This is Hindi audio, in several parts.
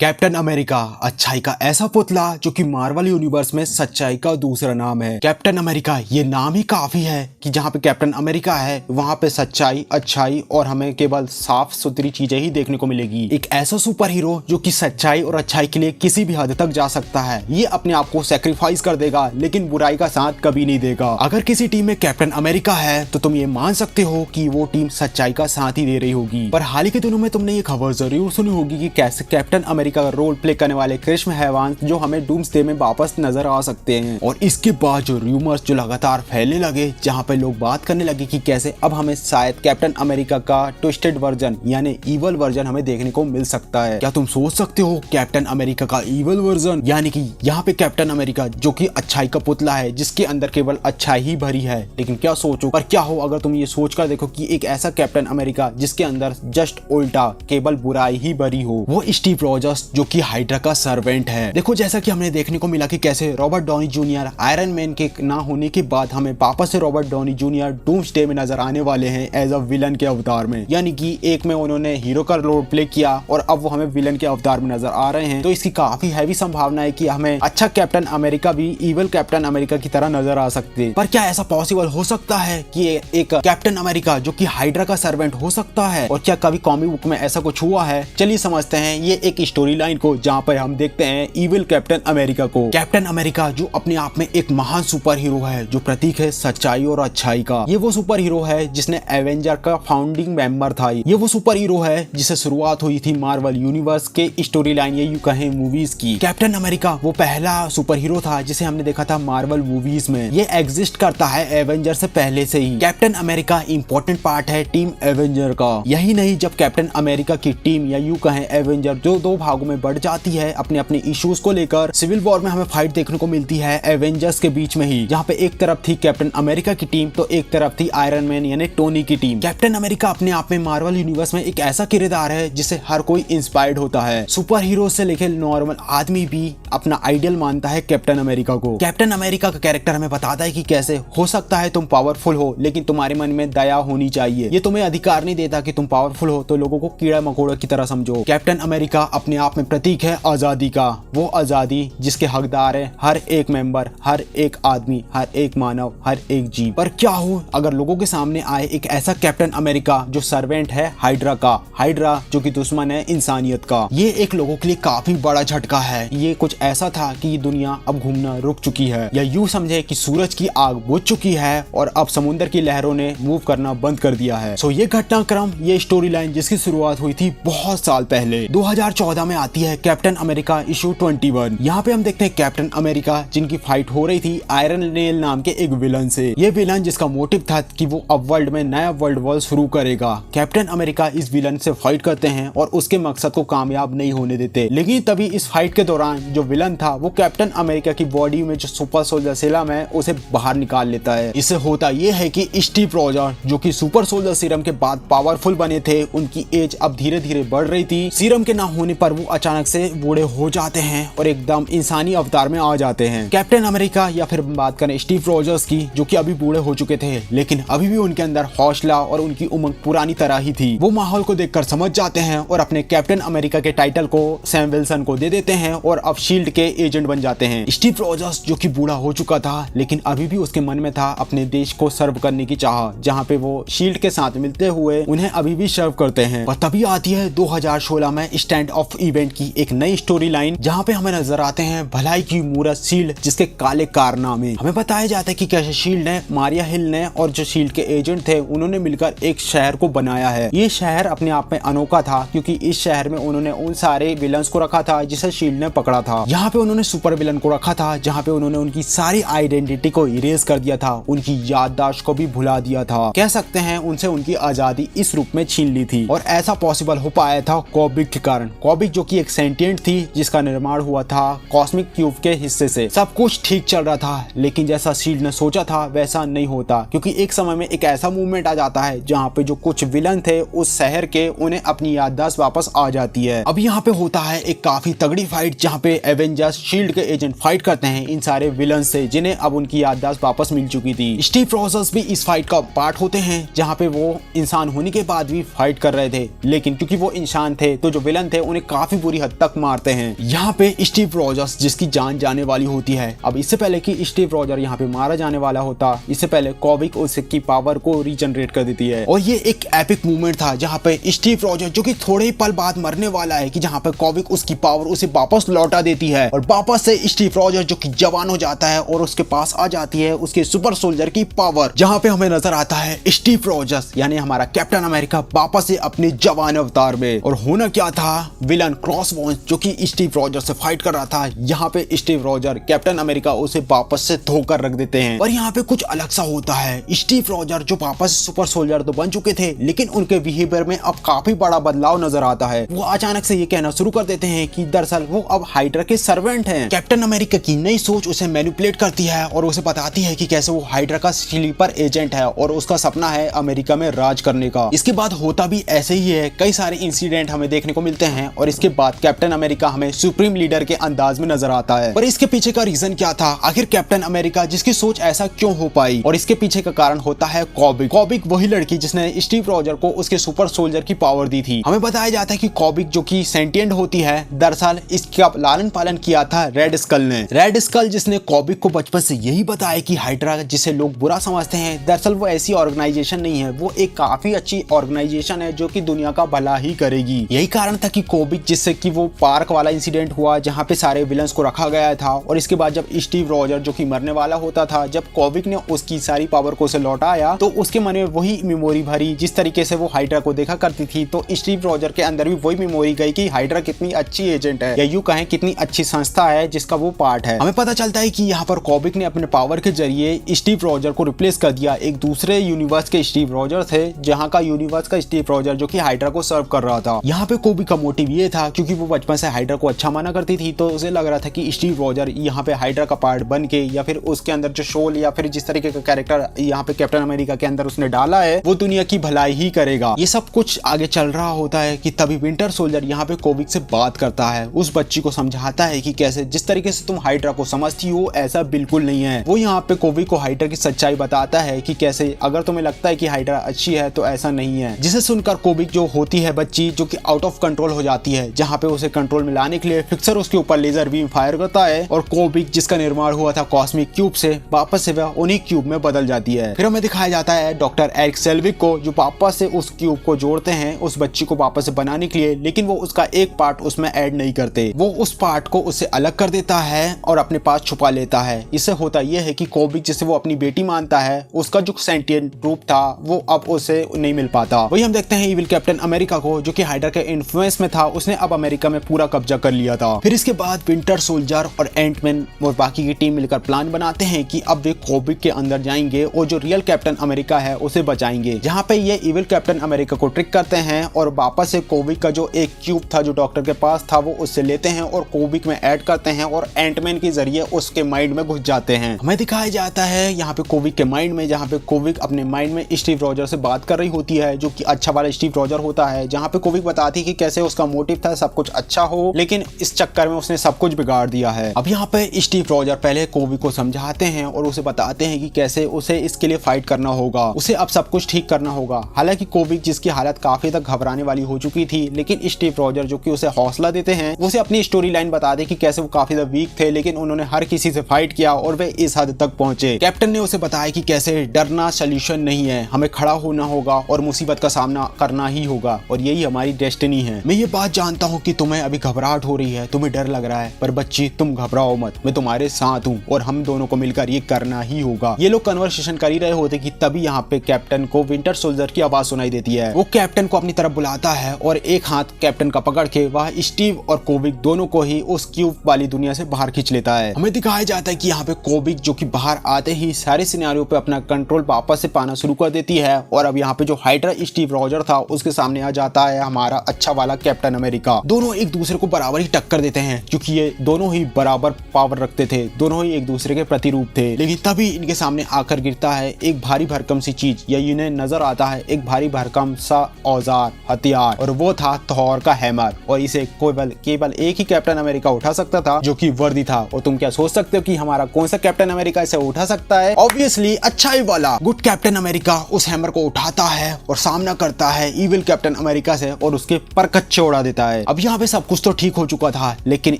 कैप्टन अमेरिका, अच्छाई का ऐसा पुतला जो कि मार्वल यूनिवर्स में सच्चाई का दूसरा नाम है। कैप्टन अमेरिका ये नाम ही काफी है कि जहाँ पे कैप्टन अमेरिका है वहाँ पे सच्चाई, अच्छाई और हमें केवल साफ सुथरी चीजें ही देखने को मिलेगी। एक ऐसा सुपर हीरो जो कि सच्चाई और अच्छाई के लिए किसी भी हद तक जा सकता है। ये अपने आप को सेक्रीफाइस कर देगा लेकिन बुराई का साथ कभी नहीं देगा। अगर किसी टीम में कैप्टन अमेरिका है तो तुम ये मान सकते हो कि वो टीम सच्चाई का साथ ही दे रही होगी। पर हाल ही के दिनों में तुमने ये खबर जरूर सुनी होगी कि कैसे कैप्टन अमेरिका का रोल प्ले करने वाले क्रिस हेवांस जो हमें डूम्सडे में वापस नजर आ सकते हैं। और इसके बाद जो रूमर्स जो लगातार फैलने लगे, जहां पे लोग बात करने लगे कि कैसे अब हमें शायद कैप्टन अमेरिका का ट्विस्टेड वर्जन यानी इवल वर्जन हमें देखने को मिल सकता है। क्या तुम सोच सकते हो कैप्टन अमेरिका का इवल वर्जन, यानी कि यहाँ पे कैप्टन अमेरिका जो कि अच्छाई का पुतला है जिसके अंदर केवल अच्छाई ही भरी है। लेकिन क्या सोचो, पर क्या हो अगर तुम ये सोचकर देखो कि एक ऐसा कैप्टन अमेरिका जिसके अंदर जस्ट उल्टा केवल बुराई ही भरी हो, वो स्टीव रॉजर्स जो कि हाइड्रा का सर्वेंट है। देखो जैसा कि हमने देखने को मिला कि कैसे Robert Downey junior iron man के ना होने के बाद हमें वापस से रॉबर्ट डॉनी जूनियर डूम्सडे में नजर आने वाले हैं एज अ विलन के अवतार में। यानी कि एक में उन्होंने हीरो का रोल प्ले किया और अब वो हमें विलन के अवतार में नजर आ रहे हैं। तो इसकी काफी हैवी संभावना है कि हमें अच्छा कैप्टन अमेरिका भी इवल कैप्टन अमेरिका की तरह नजर आ सकते हैं। पर क्या ऐसा पॉसिबल हो सकता है कि एक कैप्टन अमेरिका जो कि हाइड्रा का सर्वेंट हो सकता है? और क्या कभी कॉमिक बुक में ऐसा कुछ हुआ है? चलिए समझते हैं ये एक स्टोरी लाइन को, जहाँ पर हम देखते हैं इविल कैप्टन अमेरिका को। कैप्टन अमेरिका जो अपने आप में एक महान सुपर हीरो है, जो प्रतीक है सच्चाई और अच्छाई का। ये वो सुपर हीरो है जिसने एवेंजर का फाउंडिंग मेंबर था। ये वो सुपर हीरो है जिससे शुरुआत हुई थी मार्वल यूनिवर्स के स्टोरी लाइन या यूं कहें मूवीज की। कैप्टन अमेरिका वो पहला सुपर हीरो था जिसे हमने देखा था मार्वल मूवीज में। ये एग्जिस्ट करता है एवेंजर से पहले से ही। कैप्टन अमेरिका इंपॉर्टेंट पार्ट है टीम एवेंजर का। यही नहीं, जब कैप्टन अमेरिका की टीम या यूं कहें एवेंजर जो दो भागों में बढ़ जाती है अपने अपने इश्यूज को लेकर, सिविल वॉर में हमें फाइट देखने को मिलती है एवेंजर्स के बीच में ही, जहाँ पे एक तरफ थी कैप्टन अमेरिका की टीम तो एक तरफ थी आयरन मैन यानी टोनी की टीम। कैप्टन अमेरिका अपने आप में मार्वल यूनिवर्स में एक ऐसा किरदार है जिससे हर कोई इंस्पायर्ड होता है। सुपर हीरो से लेकर नॉर्मल आदमी भी अपना आइडियल मानता है कैप्टन अमेरिका को। कैप्टन अमेरिका का कैरेक्टर हमें बताता है कि कैसे हो सकता है तुम पावरफुल हो लेकिन तुम्हारे मन में दया होनी चाहिए। ये तुम्हें अधिकार नहीं देता कि तुम पावरफुल हो तो लोगों को कीड़ा मकोड़ा की तरह समझो। कैप्टन अमेरिका अपने आप में प्रतीक है आजादी का, वो आजादी जिसके हकदार है हर एक मेंबर, हर एक आदमी, हर एक मानव, हर एक जीव। पर क्या हो अगर लोगों के सामने आए एक ऐसा कैप्टन अमेरिका जो सर्वेंट है हाइड्रा का, हाइड्रा जो कि दुश्मन है इंसानियत का। ये एक लोगों के लिए काफी बड़ा झटका है। ये कुछ ऐसा था कि दुनिया अब घूमना रुक चुकी है, या यूं समझे कि सूरज की आग बुझ चुकी है और अब समुद्र की लहरों ने मूव करना बंद कर दिया है। सो ये घटनाक्रम, ये स्टोरी लाइन जिसकी शुरुआत हुई थी बहुत साल पहले 2014 में आती है कैप्टन अमेरिका इशू 21। यहाँ पे हम देखते हैं कैप्टन अमेरिका जिनकी फाइट हो रही थी आयरन नेल नाम के एक विलन से। ये विलन जिसका मोटिव था कि वो अब वर्ल्ड में नया वर्ल्ड वॉर शुरू करेगा। कैप्टन अमेरिका इस विलन से फाइट करते हैं और उसके मकसद को कामयाब नहीं होने देते। लेकिन तभी इस फाइट के दौरान जो विलन था वो कैप्टन अमेरिका की बॉडी में जो सुपर सोल्जर सीरम है उसे बाहर निकाल लेता है। इससे होता ये है कि स्टीव रॉजर जो कि सुपर सोल्जर सीरम के बाद पावरफुल बने थे, उनकी एज अब धीरे धीरे बढ़ रही थी। सीरम के ना होने पर वो अचानक से बूढ़े हो जाते हैं और एकदम इंसानी अवतार में आ जाते हैं। कैप्टन अमेरिका या फिर बात करें स्टीव रॉजर्स की जो कि अभी बूढ़े हो चुके थे लेकिन अभी भी उनके अंदर हौसला और उनकी उमंग पुरानी तरह ही थी। वो माहौल को देखकर समझ जाते हैं और अपने कैप्टन अमेरिका के टाइटल को सैम विल्सन को दे देते हैं और अब शील्ड के एजेंट बन जाते हैं। स्टीव रॉजर्स जो कि बूढ़ा हो चुका था लेकिन अभी भी उसके मन में था अपने देश को सर्व करने की चाह, जहाँ पे वो शील्ड के साथ मिलते हुए उन्हें अभी भी सर्व करते हैं। और तभी आती है 2016 में स्टैंड ऑफ इवेंट की एक नई स्टोरी लाइन, जहाँ पे हमें नजर आते हैं भलाई की मूरत शील्ड जिसके काले कारनामे। हमें बताया जाता है कि कैसे शील्ड ने, मारिया हिल ने और जो शील्ड के एजेंट थे उन्होंने मिलकर एक शहर को बनाया है। ये शहर अपने आप में अनोखा था क्योंकि इस शहर में उन्होंने उन सारे विलन्स को रखा था जिसे शील्ड ने पकड़ा था। यहाँ पे उन्होंने सुपर विलन को रखा था जहाँ पे उन्होंने उनकी सारी आइडेंटिटी को इरेज कर दिया था, उनकी याददाश्त को भी भुला दिया था। कह सकते हैं उनसे उनकी आजादी इस रूप में छीन ली थी। और ऐसा पॉसिबल हो पाया था कॉबिक के कारण। कॉबिक जो कि एक सेंटिएंट थी जिसका निर्माण हुआ था कॉस्मिक क्यूब के हिस्से से। सब कुछ ठीक चल रहा था लेकिन जैसा शील्ड ने सोचा था वैसा नहीं होता, क्योंकि एक समय में एक ऐसा मूवमेंट आ जाता है जहाँ पे जो कुछ विलन थे उस शहर के, उन्हें अपनी याददाश्त वापस आ जाती है। अब यहाँ पे होता है एक काफी तगड़ी फाइट जहाँ पे एवेंजर्स शील्ड के एजेंट फाइट करते हैं इन सारे विलन से जिन्हें अब उनकी याददाश्त वापस मिल चुकी थी। स्टीव रॉजर्स भी इस फाइट का पार्ट होते हैं जहाँ पे वो इंसान होने के बाद भी फाइट कर रहे थे, लेकिन क्योंकि वो इंसान थे तो जो विलन थे उन्हें काफी काफी बुरी हद तक मारते हैं। यहाँ पे स्टीव रॉजर्स जिसकी जान जाने वाली होती है। अब इससे पहले कि स्टीव रॉजर यहाँ पे मारा जाने वाला होता, इससे पहले कॉविक उसकी पावर को रीजनरेट कर देती है और ये एक एपिक मूवमेंट था जहाँ पे स्टीव रॉजर जो कि थोड़े ही पल बाद मरने वाला है कि जहाँ पे कॉविक उसकी पावर उसे वापस लौटा देती है और वापस से स्टीव रॉजर जो कि जवान हो जाता है और उसके पास आ जाती है उसके सुपर सोल्जर की पावर, जहाँ पे हमें नजर आता है स्टीव रॉजर्स यानी हमारा कैप्टन अमेरिका वापस से अपने जवान अवतार में। और होना क्या था, विलन क्रॉसबोन्स जो कि स्टीव रॉजर से फाइट कर रहा था, यहाँ पे स्टीव रॉजर कैप्टन अमेरिका उसे वापस से धोकर रख देते हैं। और यहाँ पे कुछ अलग सा होता है, स्टीव रॉजर जो वापस सुपर सोल्जर तो बन चुके थे लेकिन उनके बिहेवियर में अब काफी बड़ा बदलाव नजर आता है। वो अचानक से ये कहना शुरू कर देते हैं कि दरअसल वो अब हाइड्रा के सर्वेंट हैं। कैप्टन अमेरिका की नई सोच उसे मैनिपुलेट करती है और उसे बताती है कि कैसे वो हाइड्रा का स्लीपर एजेंट है और उसका सपना है अमेरिका में राज करने का। इसके बाद होता भी ऐसे ही है, कई सारे इंसिडेंट हमें देखने को मिलते हैं और इसके बाद कैप्टन अमेरिका हमें सुप्रीम लीडर के अंदाज में नजर आता है। पर इसके पीछे का रीजन क्या था, आखिर कैप्टन अमेरिका जिसकी सोच ऐसा क्यों हो पाई, और इसके पीछे का कारण होता है कॉबिक। कॉबिक वही लड़की जिसने स्टीव रॉजर को उसके सुपर सोल्जर की पावर दी थी। हमें बताया जाता है कि कॉबिक जो कि सेंटिएंट होती है, दरअसल इसका लालन पालन किया था रेड स्कल ने। रेड स्कल जिसने कॉबिक को बचपन से यही बताया कि हाइड्रा जिसे लोग बुरा समझते हैं, दरअसल वो ऐसी ऑर्गेनाइजेशन नहीं है, वो एक काफी अच्छी ऑर्गेनाइजेशन है जो कि दुनिया का भला ही करेगी। यही कारण था कि कॉबिक जिससे कि वो पार्क वाला इंसिडेंट हुआ जहाँ पे सारे विलन्स को रखा गया था और इसके बाद जब स्टीव रॉजर जो कि मरने वाला होता था, जब कॉबिक ने उसकी सारी पावर को उसे लौटाया तो उसके मन में वही मेमोरी भरी जिस तरीके से वो हाइड्रा को देखा करती थी। तो स्टीव रॉजर के अंदर भी वही मेमोरी गई कि हाइड्रा कितनी अच्छी एजेंट है या यूं कहें कितनी अच्छी संस्था है जिसका वो पार्ट है। हमें पता चलता है कि यहाँ पर कॉबिक ने अपने पावर के जरिए स्टीव रॉजर को रिप्लेस कर दिया एक दूसरे यूनिवर्स के स्टीव रॉजर थे, जहाँ का यूनिवर्स का स्टीव रॉजर जो कि हाइड्रा को सर्व कर रहा था। यहाँ पे कॉबिक का मोटिव ये था क्योंकि वो बचपन से हाइड्रा को अच्छा माना करती थी, तो उसे लग रहा था कि स्टीव रॉजर यहाँ पे हाइड्रा का पार्ट बन के या फिर उसके अंदर जो शोल या फिर जिस तरीके का कैरेक्टर यहाँ पे कैप्टन अमेरिका के अंदर उसने डाला है वो दुनिया की भलाई ही करेगा। ये सब कुछ आगे चल रहा होता है कि तभी विंटर सोल्जर यहाँ पे कॉबिक से बात करता है, उस बच्ची को समझाता है कि कैसे जिस तरीके से तुम हाइड्रा को समझती हो ऐसा बिल्कुल नहीं है। वो यहाँ पे कॉबिक को हाइड्रा की सच्चाई बताता है कि कैसे अगर तुम्हें लगता है कि हाइड्रा अच्छी है तो ऐसा नहीं है। जिसे सुनकर कॉबिक जो होती है बच्ची जो कि आउट ऑफ कंट्रोल हो जाती है, जहाँ पे उसे कंट्रोल में लाने के लिए फिक्सर उसके ऊपर लेजर बीम फायर करता है और कॉबिक जिसका निर्माण हुआ था कॉस्मिक क्यूब से वापस से वह उन्हीं क्यूब में बदल जाती है। फिर हमें दिखाया जाता है डॉक्टर एरिक सेल्विक को जो वापस से उस क्यूब को जोड़ते हैं उस बच्ची को वापस से बनाने के लिए, लेकिन वो उसका एक पार्ट उसमें ऐड नहीं करते, वो उस पार्ट को उससे अलग कर देता है और अपने पास छुपा लेता है। इससे होता यह है कि कॉबिक जिसे वो अपनी बेटी मानता है उसका जो सेंटिएंट रूप था वो अब उसे नहीं मिल पाता। वही हम देखते हैं इविल कैप्टन अमेरिका को जो कि हाइड्रा के इन्फ्लुएंस में था, उसने अब अमेरिका में पूरा कब्जा कर लिया था। फिर इसके बाद विंटर सोल्जर और एंटमैन और बाकी की टीम मिलकर प्लान बनाते हैं कि अब वे कॉबिक के अंदर जाएंगे और जो रियल कैप्टन अमेरिका है उसे बचाएंगे, जहाँ पे ये इविल कैप्टन अमेरिका को ट्रिक करते हैं और वापस से कॉबिक का जो एक क्यूब था जो डॉक्टर के पास था वो उससे लेते हैं और कॉबिक में ऐड करते हैं और एंटमैन के जरिए उसके माइंड में घुस जाते हैं। हमें दिखाया जाता है यहाँ पे कॉबिक के माइंड में, जहाँ पे कॉबिक अपने माइंड में स्टीव रॉजर से बात कर रही होती है जो कि अच्छा वाला स्टीव रॉजर होता है, जहाँ पे कॉबिक बताती है कि कैसे उसका मोटिव था सब कुछ अच्छा हो लेकिन इस चक्कर में उसने सब कुछ बिगाड़ दिया है। अब यहाँ पे स्टीव रॉजर पहले कॉबिक को समझाते हैं और उसे बताते हैं कि कैसे उसे इसके लिए फाइट करना होगा, उसे अब सब कुछ ठीक करना होगा। हालांकि कॉबिक जिसकी हालत काफी तक घबराने वाली हो चुकी थी, लेकिन स्टीव रॉजर जो कि उसे हौसला देते हैं, उसे अपनी स्टोरी लाइन बता दे कि कैसे वो काफी ज्यादा वीक थे लेकिन उन्होंने हर किसी से फाइट किया और वे इस हद तक पहुंचे। कैप्टन ने उसे बताया कि कैसे डरना सॉल्यूशन नहीं है, हमें खड़ा होना होगा और मुसीबत का सामना करना ही होगा और यही हमारी डेस्टिनी है। मैं ये बात जानता हूँ कि तुम्हें अभी घबराहट हो रही है, तुम्हें डर लग रहा है, पर बच्ची तुम घबराओ मत, मैं तुम्हारे साथ हूँ और हम दोनों को मिलकर ये करना ही होगा। ये लोग कन्वर्सेशन कर ही रहे होते कि तभी यहाँ पे कैप्टन को विंटर सोल्जर की आवाज सुनाई देती है। वो कैप्टन को अपनी तरफ बुलाता है और एक हाथ कैप्टन का पकड़ के वह स्टीव और कॉबिक दोनों को ही उस क्यूब वाली दुनिया से बाहर खींच लेता है। हमें दिखाया जाता है कि यहाँ पे कॉबिक जो कि बाहर आते ही सारे सिनेरियो पे अपना कंट्रोल वापस से पाना शुरू कर देती है और अब यहाँ पे जो हाइड्रा स्टीव रॉजर था उसके सामने आ जाता है हमारा अच्छा वाला कैप्टन अमेरिका। दोनों एक दूसरे को बराबर ही टक्कर देते हैं क्योंकि ये दोनों ही बराबर पावर रखते थे, दोनों ही एक दूसरे के प्रतिरूप थे, लेकिन तभी इनके सामने आकर गिरता है एक भारी भरकम सी चीज या इन्हें नजर आता है एक भारी भरकम सा औजार हथियार और वो था थॉर का हैमर और इसे केवल एक ही कैप्टन अमेरिका उठा सकता था जो कि वर्दी था। और तुम क्या सोच सकते हो कि हमारा कौन सा कैप्टन अमेरिका इसे उठा सकता है? ऑब्वियसली अच्छाई वाला गुड कैप्टन अमेरिका उस हैमर को उठाता है और सामना करता है इविल कैप्टन अमेरिका से और उसके पर कच्चे उड़ा देता है। अब यहाँ पे सब कुछ तो ठीक हो चुका था, लेकिन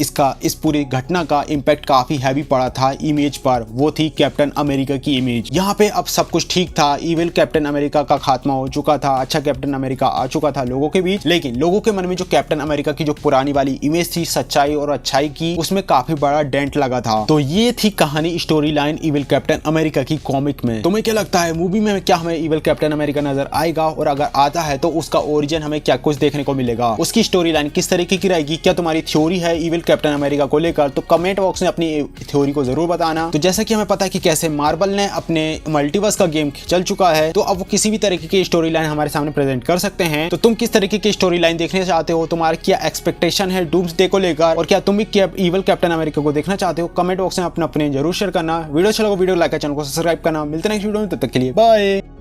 इस पूरी घटना का इम्पैक्ट काफी हैवी पड़ा था इमेज पर। वो थी कैप्टन अमेरिका की इमेज। यहाँ पे अब सब कुछ ठीक था, इविल कैप्टन अमेरिका का खात्मा हो चुका था, अच्छा कैप्टन अमेरिका आ चुका था लोगों के बीच। लेकिन लोगों के मन में जो कैप्टन अमेरिका की जो पुरानी वाली इमेज थी सच्चाई और अच्छाई की, उसमें काफी बड़ा डेंट लगा था। तो ये थी कहानी, story line evil captain America की कॉमिक में। तुम्हें क्या लगता है मूवी में क्या हमें इविल कैप्टन अमेरिका नजर आएगा, और अगर आता है तो उसका ओरिजिन हमें क्या कुछ देखने को मिलेगा, उसकी स्टोरी लाइन किस तरीके की रहेगी, क्या तुम्हारी थ्योरी है इविल कैप्टन अमेरिका को लेकर? तो कमेंट बॉक्स में अपनी थ्योरी को जरूर बताना। तो जैसा कि हमें पता है कि कैसे मार्वल ने अपने मल्टीवर्स का गेम चल चुका है, तो अब वो किसी भी तरीके की स्टोरी लाइन हमारे सामने प्रेजेंट कर सकते हैं। तो तुम किस तरीके की स्टोरी लाइन देखना चाहते हो, तुम्हारा क्या एक्सपेक्टेशन है डूम्सडे को लेकर, और क्या तुम भी इविल कैप्टन अमेरिका को देखना चाहते हो? कमेंट बॉक्स में अपने जरूर शेयर करना। वीडियो अच्छा लगा वीडियो लाइक, चैनल को सब्सक्राइब करना। मिलते हैं नेक्स्ट वीडियो में, तब तक के लिए बाय।